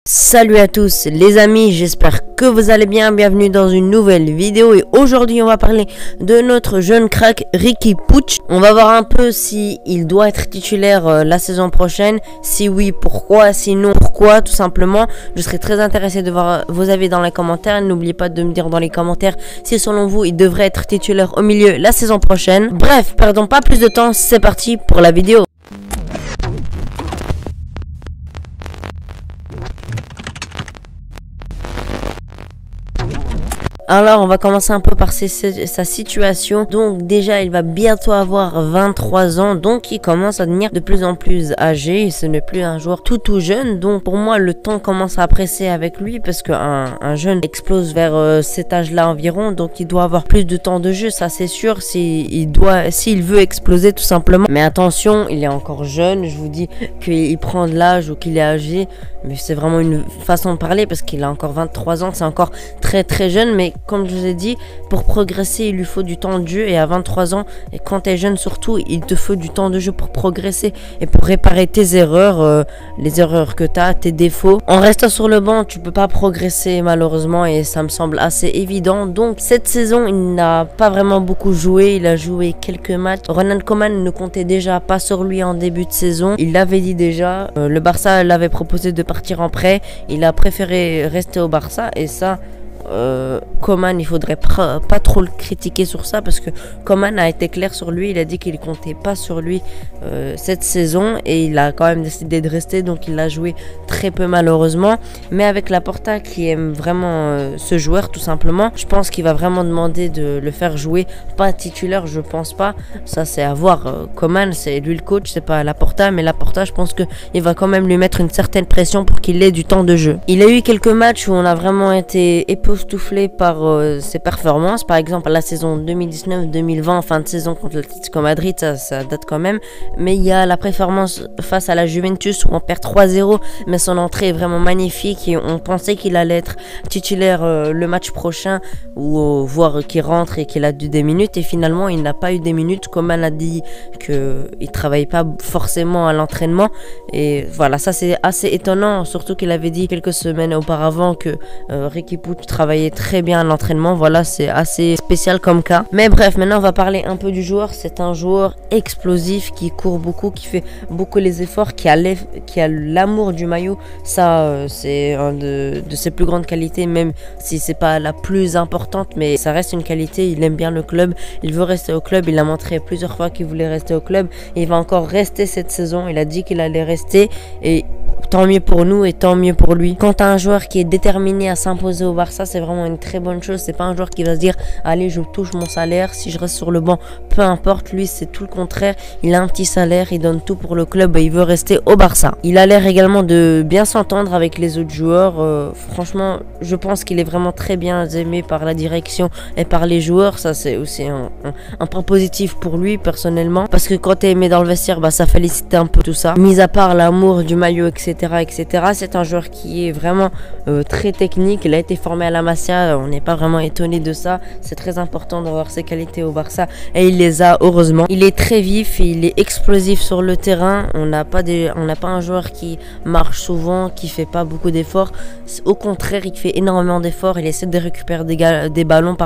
Salut à tous les amis, j'espère que vous allez bien, bienvenue dans une nouvelle vidéo et aujourd'hui on va parler de notre jeune crack Riqui Puig. On va voir un peu si il doit être titulaire la saison prochaine, si oui pourquoi, sinon pourquoi tout simplement. Je serais très intéressé de voir vos avis dans les commentaires, n'oubliez pas de me dire dans les commentaires si selon vous il devrait être titulaire au milieu la saison prochaine. Bref, perdons pas plus de temps, c'est parti pour la vidéo. Alors on va commencer un peu par sa situation. Donc déjà il va bientôt avoir 23 ans, donc il commence à devenir de plus en plus âgé. Ce n'est plus un joueur tout jeune, donc pour moi le temps commence à presser avec lui parce qu'un jeune explose vers cet âge là environ, donc il doit avoir plus de temps de jeu, ça c'est sûr, s'il veut exploser tout simplement. Mais attention, il est encore jeune, je vous dis qu'il prend de l'âge ou qu'il est âgé, mais c'est vraiment une façon de parler parce qu'il a encore 23 ans, c'est encore très jeune. Mais comme je vous ai dit, pour progresser il lui faut du temps de jeu, et à 23 ans, et quand tu es jeune surtout, il te faut du temps de jeu pour progresser et pour réparer tes erreurs, les erreurs que tu as, tes défauts. En restant sur le banc tu peux pas progresser malheureusement, et ça me semble assez évident. Donc cette saison il n'a pas vraiment beaucoup joué, il a joué quelques matchs. Ronald Koeman ne comptait déjà pas sur lui en début de saison, il l'avait dit déjà, le Barça l'avait proposé de partir en prêt, il a préféré rester au Barça, et ça Koeman, il faudrait pas trop le critiquer sur ça, parce que Koeman a été clair sur lui, il a dit qu'il comptait pas sur lui cette saison, et il a quand même décidé de rester, donc il a joué très peu malheureusement. Mais avec Laporta qui aime vraiment ce joueur tout simplement, je pense qu'il va vraiment demander de le faire jouer, pas titulaire je pense pas, ça c'est à voir. Koeman c'est lui le coach, c'est pas Laporta, mais Laporta je pense qu'il va quand même lui mettre une certaine pression pour qu'il ait du temps de jeu. Il a eu quelques matchs où on a vraiment été époustouflé par ses performances, par exemple la saison 2019-2020, fin de saison contre l'Atlético Madrid, ça date quand même. Mais il y a la performance face à la Juventus où on perd 3-0, mais son entrée est vraiment magnifique et on pensait qu'il allait être titulaire le match prochain, ou voir qu'il rentre et qu'il a dû des minutes, et finalement il n'a pas eu des minutes. Koeman a dit qu'il travaille pas forcément à l'entraînement, et voilà, ça c'est assez étonnant, surtout qu'il avait dit quelques semaines auparavant que Riqui Puig travaillait très bien à l'entraînement. Voilà, c'est assez spécial comme cas. Mais bref, maintenant on va parler un peu du joueur. C'est un joueur explosif qui court beaucoup, qui fait beaucoup les efforts, qui a l'amour du maillot. Ça c'est un de ses plus grandes qualités, même si c'est pas la plus importante, mais ça reste une qualité. Il aime bien le club, il veut rester au club, il a montré plusieurs fois qu'il voulait rester au club, et il va encore rester cette saison. Il a dit qu'il allait rester, et tant mieux pour nous et tant mieux pour lui. Quand tu as un joueur qui est déterminé à s'imposer au Barça, c'est vraiment une très bonne chose. C'est pas un joueur qui va se dire allez, je touche mon salaire, si je reste sur le banc peu importe. Lui c'est tout le contraire, il a un petit salaire, il donne tout pour le club et il veut rester au Barça. Il a l'air également de bien s'entendre avec les autres joueurs. Franchement je pense qu'il est vraiment très bien aimé par la direction et par les joueurs. Ça c'est aussi un point positif pour lui personnellement, parce que quand tu es aimé dans le vestiaire, ça félicite un peu tout ça. Mis à part l'amour du maillot etc, c'est un joueur qui est vraiment très technique. Il a été formé à la Masia, on n'est pas vraiment étonné de ça. C'est très important d'avoir ses qualités au Barça, et il les a heureusement. Il est très vif et il est explosif sur le terrain. On n'a pas un joueur qui marche souvent, qui fait pas beaucoup d'efforts. Au contraire, il fait énormément d'efforts, il essaie de récupérer des ballons,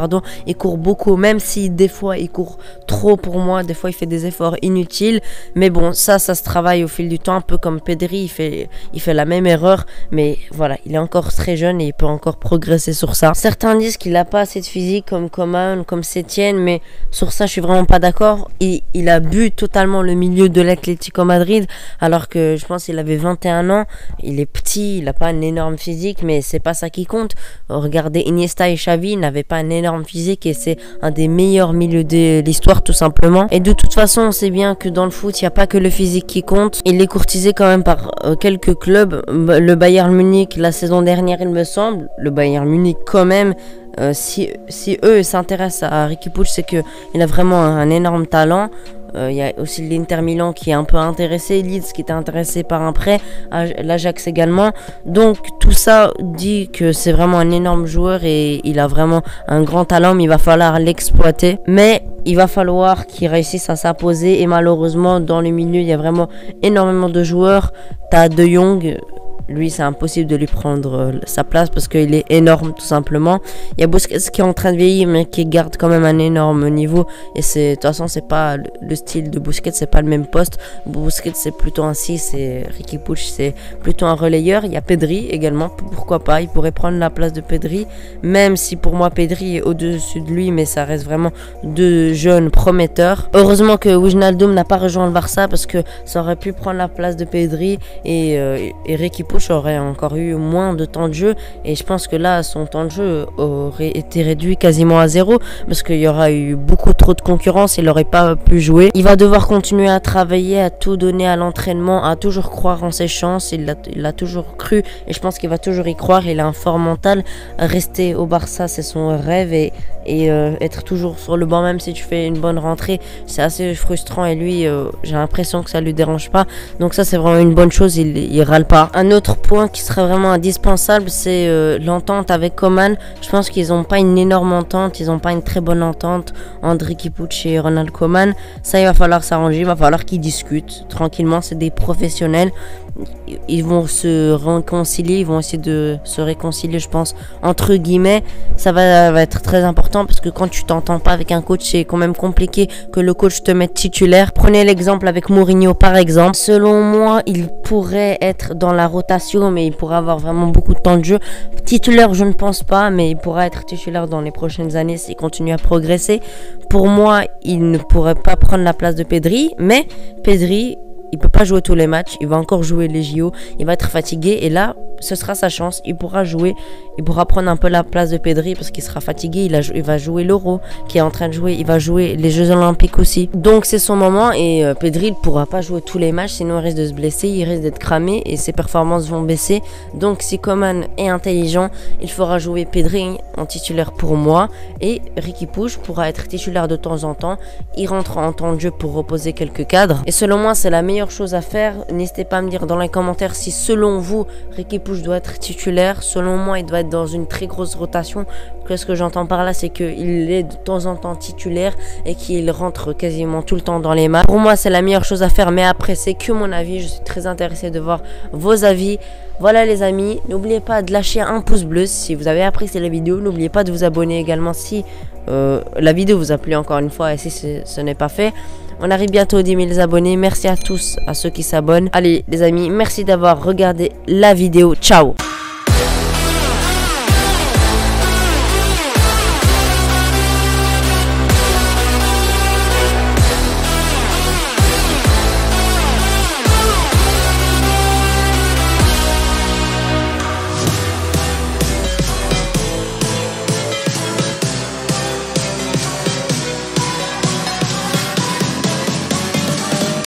il court beaucoup, même si des fois il court trop pour moi, des fois il fait des efforts inutiles. Mais bon, ça se travaille au fil du temps, un peu comme Pedri, il fait la même erreur, mais voilà, il est encore très jeune et il peut encore progresser sur ça. Certains disent qu'il n'a pas assez de physique comme Koeman, comme Setien, mais sur ça je suis vraiment pas d'accord. Il a bu totalement le milieu de l'Atlético Madrid, alors que je pense qu'il avait 21 ans. Il est petit, il n'a pas un énorme physique, mais c'est pas ça qui compte. Regardez Iniesta et Xavi, n'avaient pas un énorme physique, et c'est un des meilleurs milieux de l'histoire tout simplement. Et de toute façon on sait bien que dans le foot il n'y a pas que le physique qui compte. Il est courtisé quand même par quelques clubs, le Bayern Munich la saison dernière il me semble. Le Bayern Munich quand même, si eux s'intéressent à Riqui Puig, c'est qu'il a vraiment un énorme talent. Il y a aussi l'Inter Milan qui est un peu intéressé, Leeds qui était intéressé par un prêt, l'Ajax également. Donc tout ça dit que c'est vraiment un énorme joueur et il a vraiment un grand talent, mais il va falloir l'exploiter. Mais il va falloir qu'il réussisse à s'imposer, et malheureusement dans le milieu il y a vraiment énormément de joueurs. T'as De Jong, lui c'est impossible de lui prendre sa place parce qu'il est énorme tout simplement. Il y a Busquets qui est en train de vieillir mais qui garde quand même un énorme niveau, et c'est de toute façon c'est pas le style de Busquets, c'est pas le même poste. Busquets c'est plutôt un 6 et Riqui Puig c'est plutôt un relayeur. Il y a Pedri également, pourquoi pas, il pourrait prendre la place de Pedri, même si pour moi Pedri est au-dessus de lui, mais ça reste vraiment deux jeunes prometteurs. Heureusement que Wijnaldum n'a pas rejoint le Barça parce que ça aurait pu prendre la place de Pedri, et Riqui Puig aurait encore eu moins de temps de jeu, et je pense que là son temps de jeu aurait été réduit quasiment à zéro parce qu'il y aura eu beaucoup trop de concurrence, il n'aurait pas pu jouer. Il va devoir continuer à travailler, à tout donner à l'entraînement, à toujours croire en ses chances. Il a toujours cru et je pense qu'il va toujours y croire. Il a un fort mental. Rester au Barça c'est son rêve, et être toujours sur le banc même si tu fais une bonne rentrée c'est assez frustrant, et lui j'ai l'impression que ça lui dérange pas, donc ça c'est vraiment une bonne chose, il râle pas. Un autre point qui serait vraiment indispensable c'est l'entente avec Koeman. Je pense qu'ils n'ont pas une énorme entente, ils n'ont pas une très bonne entente entre Riqui Puig et Ronald Koeman. Ça il va falloir s'arranger, il va falloir qu'ils discutent tranquillement, c'est des professionnels, ils vont se réconcilier, ils vont essayer de se réconcilier je pense entre guillemets. Ça va être très important parce que quand tu t'entends pas avec un coach c'est quand même compliqué que le coach te mette titulaire. Prenez l'exemple avec Mourinho par exemple, selon moi il pourrait être dans la rotation mais il pourrait avoir vraiment beaucoup de temps de jeu. Titulaire je ne pense pas, mais il pourra être titulaire dans les prochaines années s'il continue à progresser. Pour moi il ne pourrait pas prendre la place de Pedri, mais Pedri il peut pas jouer tous les matchs, il va encore jouer les JO, il va être fatigué, et là ce sera sa chance, il pourra jouer, il pourra prendre un peu la place de Pedri parce qu'il sera fatigué, il va jouer l'Euro qui est en train de jouer, il va jouer les Jeux Olympiques aussi, donc c'est son moment, et Pedri il pourra pas jouer tous les matchs sinon il risque de se blesser, il risque d'être cramé et ses performances vont baisser. Donc si Koeman est intelligent, il fera jouer Pedri en titulaire pour moi, et Riqui Puig pourra être titulaire de temps en temps, il rentre en temps de jeu pour reposer quelques cadres, et selon moi c'est la meilleure chose à faire. N'hésitez pas à me dire dans les commentaires si selon vous Riqui Puig doit être titulaire. Selon moi il doit être dans une très grosse rotation. Ce que j'entends par là c'est qu'il est de temps en temps titulaire et qu'il rentre quasiment tout le temps dans les matchs. Pour moi c'est la meilleure chose à faire, mais après c'est que mon avis, je suis très intéressé de voir vos avis. Voilà les amis, n'oubliez pas de lâcher un pouce bleu si vous avez apprécié la vidéo. N'oubliez pas de vous abonner également si la vidéo vous a plu encore une fois, et si ce n'est pas fait. On arrive bientôt aux 10 000 abonnés. Merci à tous, à ceux qui s'abonnent. Allez les amis, merci d'avoir regardé la vidéo. Ciao.